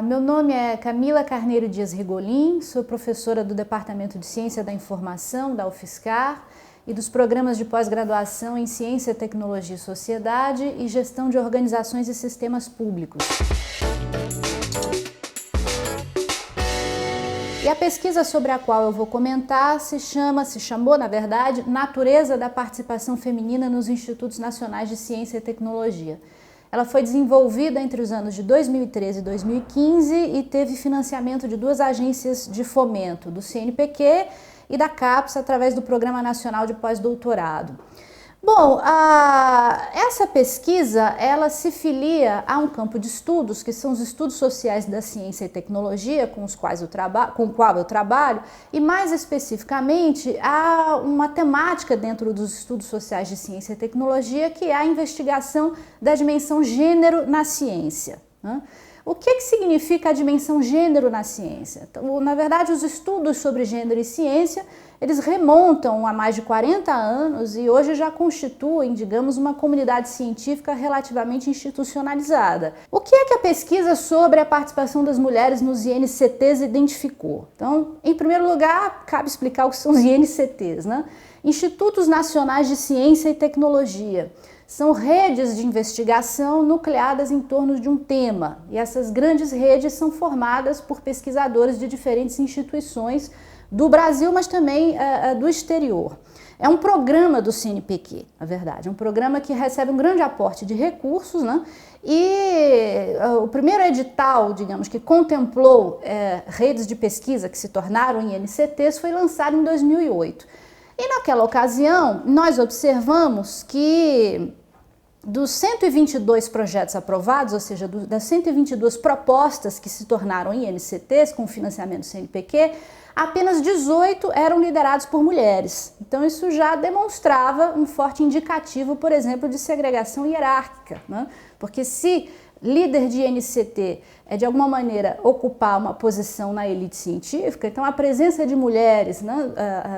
Meu nome é Camila Carneiro Dias Rigolin, sou professora do Departamento de Ciência da Informação da UFSCar e dos programas de pós-graduação em Ciência, Tecnologia e Sociedade e Gestão de Organizações e Sistemas Públicos. E a pesquisa sobre a qual eu vou comentar se chamou, na verdade, Natureza da Participação Feminina nos Institutos Nacionais de Ciência e Tecnologia. Ela foi desenvolvida entre os anos de 2013 e 2015 e teve financiamento de duas agências de fomento, do CNPq e da CAPES, através do Programa Nacional de Pós-Doutorado. Bom, essa pesquisa, ela se filia a um campo de estudos, que são os estudos sociais da ciência e tecnologia, com o qual eu trabalho, e mais especificamente a uma temática dentro dos estudos sociais de ciência e tecnologia, que é a investigação da dimensão gênero na ciência, né? O que significa a dimensão gênero na ciência? Então, na verdade, os estudos sobre gênero e ciência, eles remontam a mais de 40 anos e hoje já constituem, digamos, uma comunidade científica relativamente institucionalizada. O que é que a pesquisa sobre a participação das mulheres nos INCTs identificou? Então, em primeiro lugar, cabe explicar o que são os INCTs, né? Institutos Nacionais de Ciência e Tecnologia. São redes de investigação nucleadas em torno de um tema, e essas grandes redes são formadas por pesquisadores de diferentes instituições do Brasil, mas também do exterior. É um programa do CNPq, na verdade, é um programa que recebe um grande aporte de recursos, né? E o primeiro edital, digamos, que contemplou redes de pesquisa que se tornaram INCTs foi lançado em 2008. E naquela ocasião, nós observamos que dos 122 projetos aprovados, ou seja, das 122 propostas que se tornaram INCTs com financiamento do CNPq, apenas 18 eram liderados por mulheres. Então isso já demonstrava um forte indicativo, por exemplo, de segregação hierárquica, né? Porque se líder de INCT é de alguma maneira ocupar uma posição na elite científica, então a presença de mulheres, né,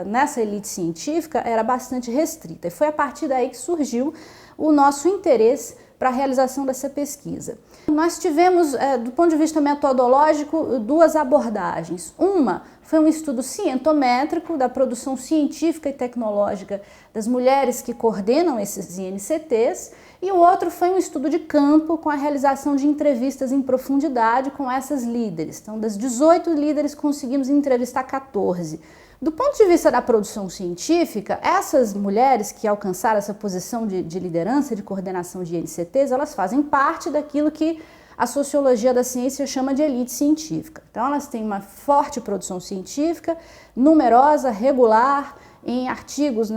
nessa elite científica era bastante restrita. E foi a partir daí que surgiu o nosso interesse para a realização dessa pesquisa. Nós tivemos, do ponto de vista metodológico, duas abordagens. Uma foi um estudo cientométrico da produção científica e tecnológica das mulheres que coordenam esses INCTs, e o outro foi um estudo de campo com a realização de entrevistas em profundidade com essas líderes. Então, das 18 líderes, conseguimos entrevistar 14. Do ponto de vista da produção científica, essas mulheres que alcançaram essa posição de liderança, de coordenação de INCTs, elas fazem parte daquilo que a sociologia da ciência chama de elite científica. Então, elas têm uma forte produção científica, numerosa, regular, em artigos,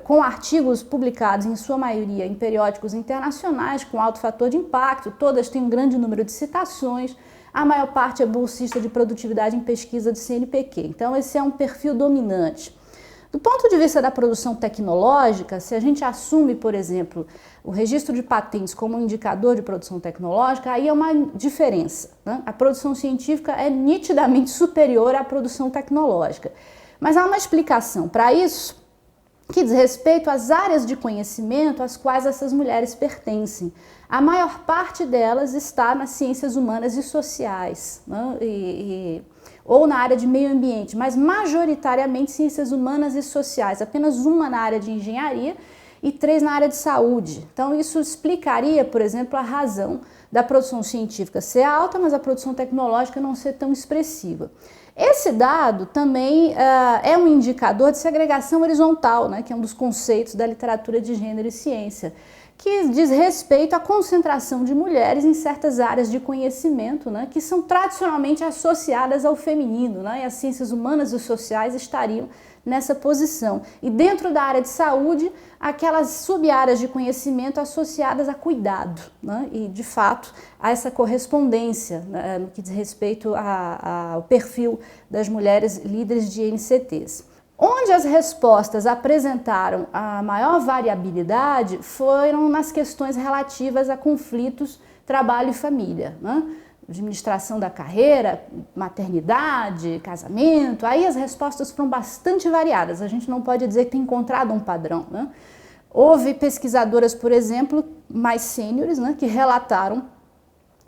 com artigos publicados em sua maioria em periódicos internacionais, com alto fator de impacto, todas têm um grande número de citações, a maior parte é bolsista de produtividade em pesquisa de CNPq. Então esse é um perfil dominante. Do ponto de vista da produção tecnológica, se a gente assume, por exemplo, o registro de patentes como um indicador de produção tecnológica, aí é uma diferença, né? A produção científica é nitidamente superior à produção tecnológica. Mas há uma explicação para isso, que diz respeito às áreas de conhecimento às quais essas mulheres pertencem. A maior parte delas está nas ciências humanas e sociais, né? Ou na área de meio ambiente, mas majoritariamente ciências humanas e sociais, apenas uma na área de engenharia e 3 na área de saúde. Então isso explicaria, por exemplo, a razão da produção científica ser alta, mas a produção tecnológica não ser tão expressiva. Esse dado também é um indicador de segregação horizontal, né, que é um dos conceitos da literatura de gênero e ciência, que diz respeito à concentração de mulheres em certas áreas de conhecimento, né, que são tradicionalmente associadas ao feminino, né, e as ciências humanas e sociais estariam nessa posição. E dentro da área de saúde, aquelas sub-áreas de conhecimento associadas a cuidado, né? E de fato há essa correspondência, né, no que diz respeito ao perfil das mulheres líderes de INCTs. Onde as respostas apresentaram a maior variabilidade foram nas questões relativas a conflitos, trabalho e família, né? Administração da carreira, maternidade, casamento, aí as respostas foram bastante variadas, a gente não pode dizer que tem encontrado um padrão, né? Houve pesquisadoras, por exemplo, mais sêniores, né, que relataram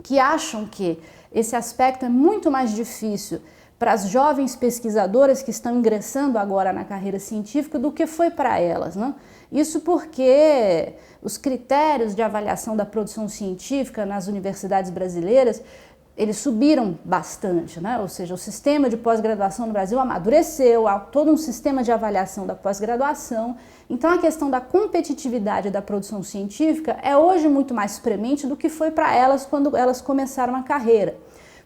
que acham que esse aspecto é muito mais difícil para as jovens pesquisadoras que estão ingressando agora na carreira científica do que foi para elas, né? Isso porque os critérios de avaliação da produção científica nas universidades brasileiras, eles subiram bastante, né? Ou seja, o sistema de pós-graduação no Brasil amadureceu, há todo um sistema de avaliação da pós-graduação. Então a questão da competitividade da produção científica é hoje muito mais premente do que foi para elas quando elas começaram a carreira.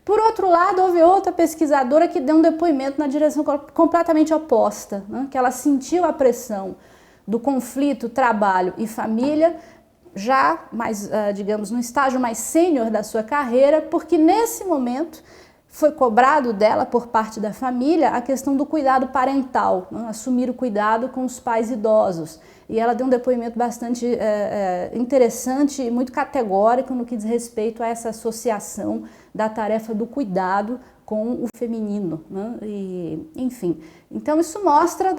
Por outro lado, houve outra pesquisadora que deu um depoimento na direção completamente oposta, né? Que ela sentiu a pressão do conflito trabalho e família, já mais, digamos, no estágio mais sênior da sua carreira, porque nesse momento foi cobrado dela, por parte da família, a questão do cuidado parental, né? Assumir o cuidado com os pais idosos. E ela deu um depoimento bastante interessante e muito categórico no que diz respeito a essa associação da tarefa do cuidado com o feminino, né? E, enfim, então isso mostra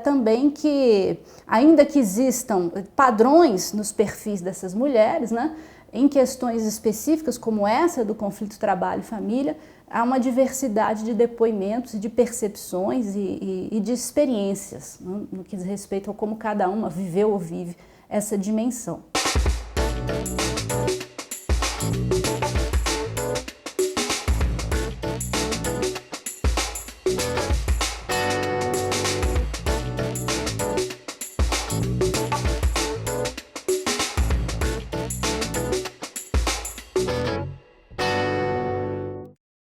também que, ainda que existam padrões nos perfis dessas mulheres, né, em questões específicas como essa do conflito trabalho e família, há uma diversidade de depoimentos e de percepções e de experiências, né, no que diz respeito a como cada uma viveu ou vive essa dimensão.